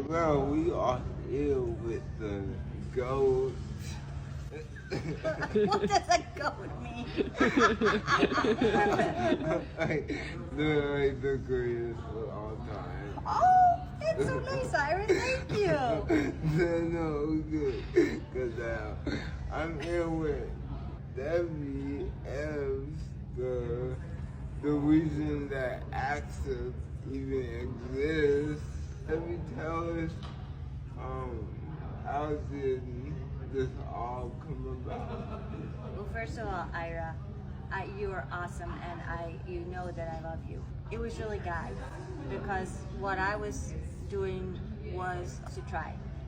Well, we are here with the goat. What does a goat mean? The greatest of all time. Oh, that's so nice, Iris. Thank you. No, good. Because I'm here with Deb Abbs, the reason that Access even exists. Let me tell us, how did this all come about? Well, first of all, Ira, you are awesome, and you know that I love you. It was really God, because what I was doing was to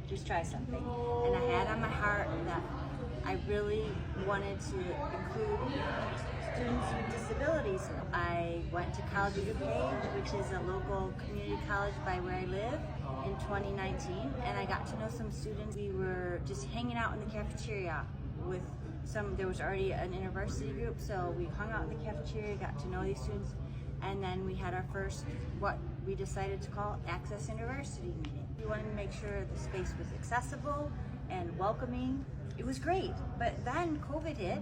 just try something. And I had on my heart that I really wanted to include students with disabilities. I went to College of DuPage, which is a local community college by where I live, in 2019, and I got to know some students. We were just hanging out in the cafeteria with there was already an InterVarsity group, so we hung out in the cafeteria, got to know these students, and then we had our first, what we decided to call Access InterVarsity meeting. We wanted to make sure the space was accessible and welcoming. It was great, but then COVID hit.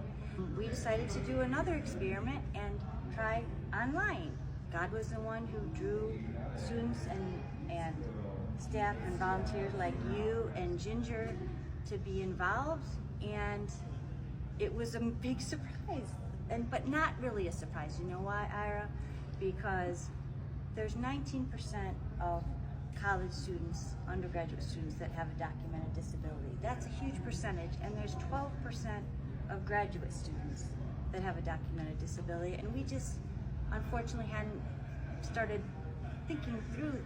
We decided to do another experiment and try online. God was the one who drew students and staff and volunteers like you and Ginger to be involved, and it was a big surprise, but not really a surprise. You know why, Ira? Because there's 19% of college students, undergraduate students, that have a documented disability. That's a huge percentage, and there's 12% of graduate students that have a documented disability, and we just unfortunately hadn't started thinking through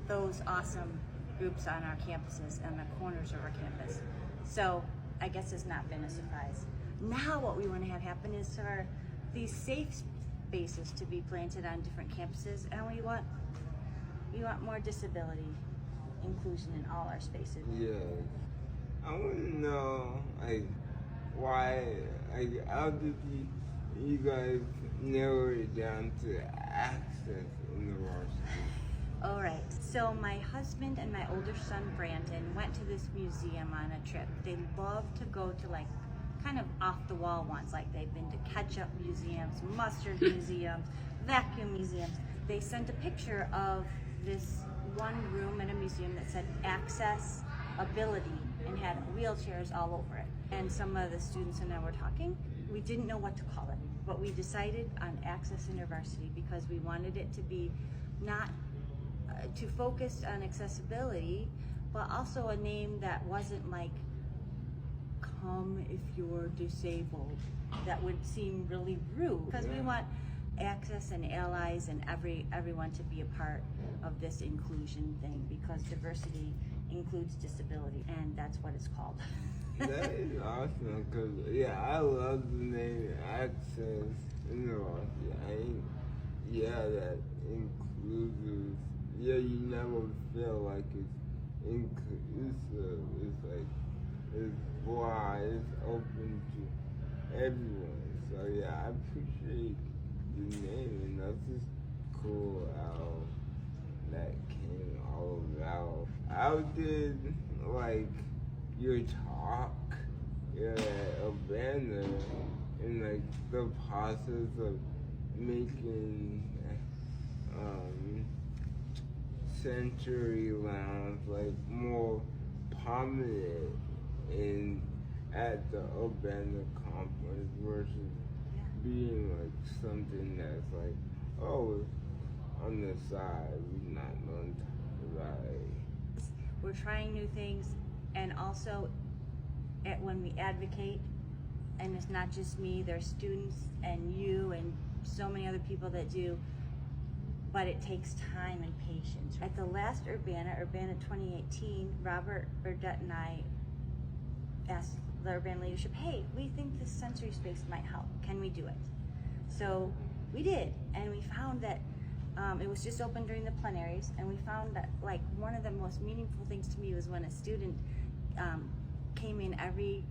those awesome groups on our campuses and the corners of our campus. So I guess it's not been a surprise. Now what we want to have happen is for these safe spaces to be planted on different campuses, and we want more disability inclusion in all our spaces. Yeah. I want to know, why, how did you guys narrow it down to Access InterVarsity? All right, so my husband and my older son Brandon went to this museum on a trip. They love to go to kind of off the wall ones, like they've been to ketchup museums, mustard museums, vacuum museums. They sent a picture of this one room in a museum that said Access Ability and had wheelchairs all over it. And some of the students and I were talking, we didn't know what to call it, but we decided on Access InterVarsity because we wanted it to be not to focus on accessibility, but also a name that wasn't like, come if you're disabled. That would seem really rude, because we want access and allies and everyone to be a part of this inclusion thing, because diversity includes disability, and that's what it's called. That is awesome, because I love the name Access InterVarsity. That inclusive. You never feel like it's inclusive. It's like, it's wide, it's open to everyone. So I appreciate the name, and that's just cool how that came all about. How did your talk at Urbana and the process of making Century Lounge more prominent at the Urbana conference versus being something that's on the side, we're not going to talk about it. We're trying new things, and also when we advocate, and it's not just me, there's students and you and so many other people that do, but it takes time and patience. At the last Urbana 2018, Robert Burdett and I asked the Urbana leadership, hey, we think this sensory space might help. Can we do it? So we did, and we found that it was just open during the plenaries, and we found that one of the most meaningful things to me was when a student came in every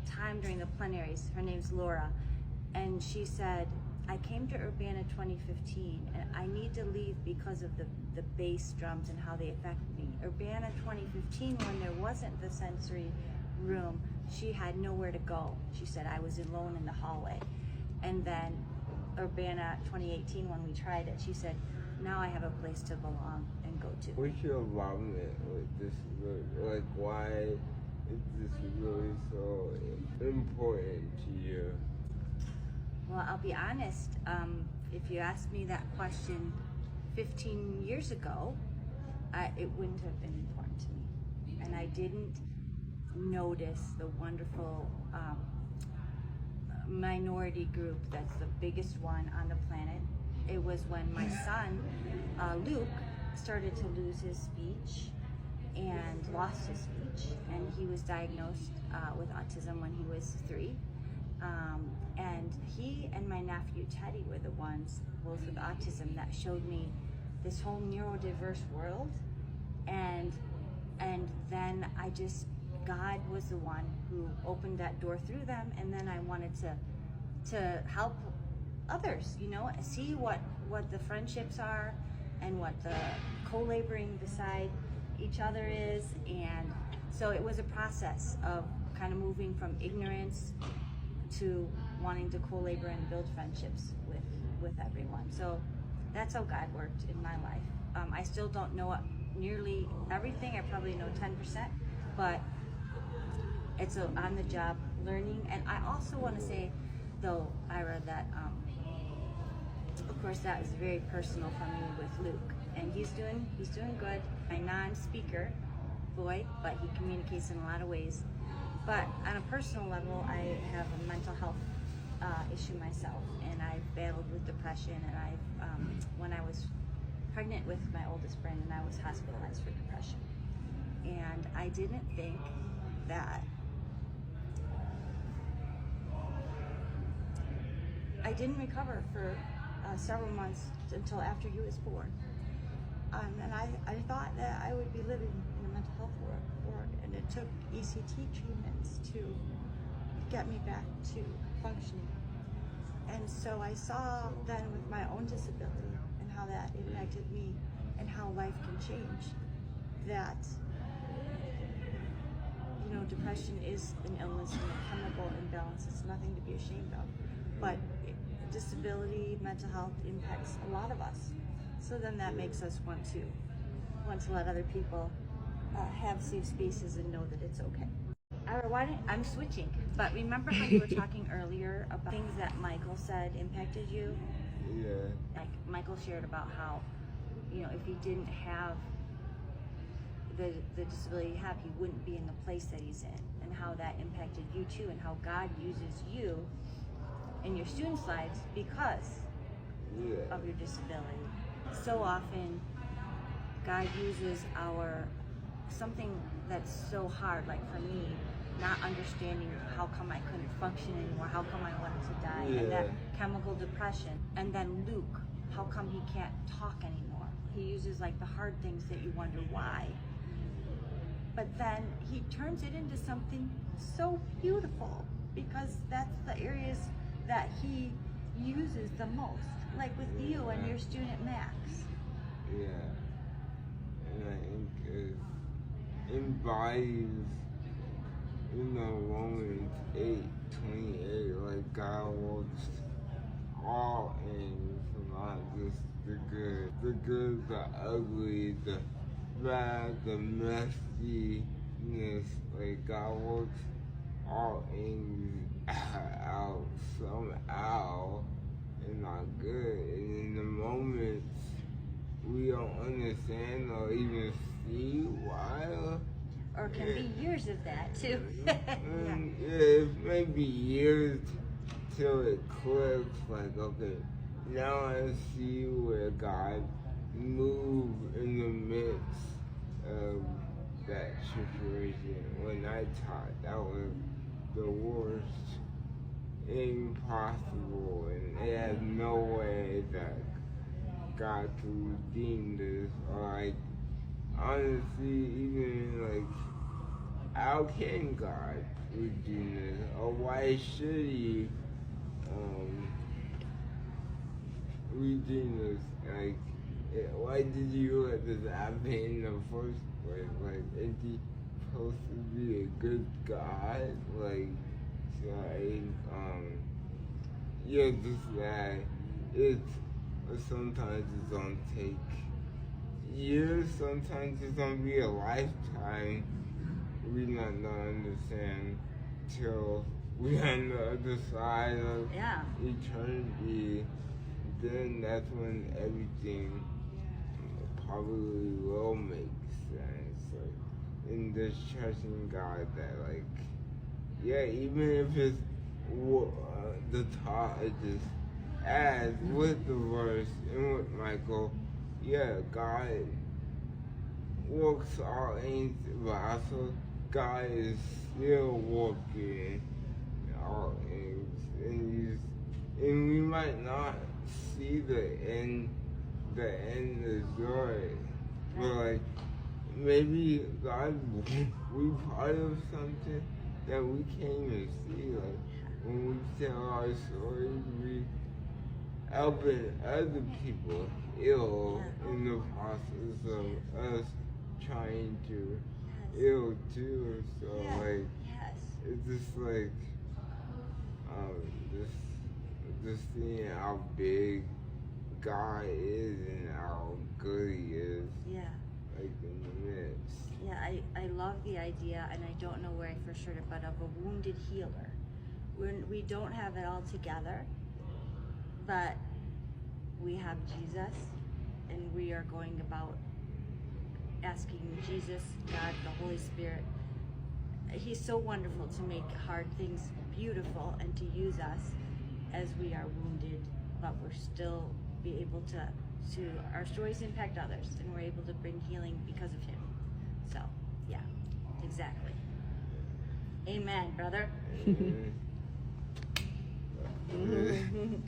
time during the plenaries. Her name's Laura, and she said, I came to Urbana 2015, and I need to leave because of the bass drums and how they affect me. Urbana 2015, when there wasn't the sensory room, she had nowhere to go. She said I was alone in the hallway. And then Urbana 2018, when we tried it, she said, now I have a place to belong and go to. What's your involvement with this? Like, why is this really so important to you? Well, I'll be honest, if you asked me that question 15 years ago, it wouldn't have been important to me. And I didn't notice the wonderful minority group that's the biggest one on the planet. It was when my son, Luke, started to lose his speech and lost his speech. And he was diagnosed with autism when he was 3. And he and my nephew Teddy were the ones, both with autism, that showed me this whole neurodiverse world. And then God was the one who opened that door through them, and then I wanted to help others, see what the friendships are and what the co-laboring beside each other is. And so it was a process of kind of moving from ignorance to wanting to co-labor and build friendships with everyone. So that's how God worked in my life. I still don't know nearly everything. I probably know 10%, but it's on the job learning. And I also want to say, though, Ira, that of course that is very personal for me with Luke, and he's doing good. My non-speaker boy, but he communicates in a lot of ways. But on a personal level, I have a mental health issue myself, and I've battled with depression. And when I was pregnant with my oldest Brandon, I was hospitalized for depression. And I didn't think that I didn't recover for several months until after he was born. And I thought that I would be living in a mental health ward, and it took ECT treatments to get me back to functioning. And so I saw then with my own disability and how that impacted me and how life can change, that depression is an illness and a chemical imbalance. It's nothing to be ashamed of. But disability, mental health impacts a lot of us. So then that makes us want to let other people have safe spaces and know that it's okay. I'm switching, but remember how you were talking earlier about things that Michael said impacted you? Yeah. Like Michael shared about how, if he didn't have the disability he had, he wouldn't be in the place that he's in, and how that impacted you too, and how God uses you in your students' lives because of your disability. So often, God uses something that's so hard, like for me, not understanding how come I couldn't function anymore, how come I wanted to die, and that chemical depression. And then Luke, how come he can't talk anymore? He uses like the hard things that you wonder why. But then he turns it into something so beautiful, because that's the areas that he uses the most, like with you and your student Max. Yeah. And I think it embodies, Romans 8:28, like God works all in from not just the good, the ugly, the bad, the messiness. Like God works all in out somehow and not good. And in the moments we don't understand or even see why. Or can be years of that too. It may be years till it clicks, like, okay, now I see where God moved in the midst of that situation. When I taught, that was the worst, impossible, and it has no way that God could redeem this, or like, honestly, even like, how can God redeem this, or why should He reading this, like, why did you let this happen in the first place? Like, is he supposed to be a good guy? Like, so yeah, just that sometimes it's gonna take years, sometimes it's gonna be a lifetime. We not gonna understand till we're on the other side of eternity. Then that's when everything probably will make sense. Like, in this trusting God that, like, yeah, even if it's the thought it just adds with the verse and with Michael, yeah, God works all things, but also God is still working all things, and we might not see the end is good, but like maybe God we part of something that we can't even see. Like when we tell our stories, we helping other people heal in the process of us trying to heal too. So like it's just like just seeing how big God is and how good He is. Yeah. Like in the midst. Yeah, I love the idea, and I don't know where I first heard it, but of a wounded healer. When we don't have it all together, but we have Jesus, and we are going about asking Jesus, God, the Holy Spirit. He's so wonderful to make hard things beautiful and to use us as we are wounded, but we're still be able to our stories impact others, and we're able to bring healing because of Him. So, yeah, exactly. Amen, brother. Amen.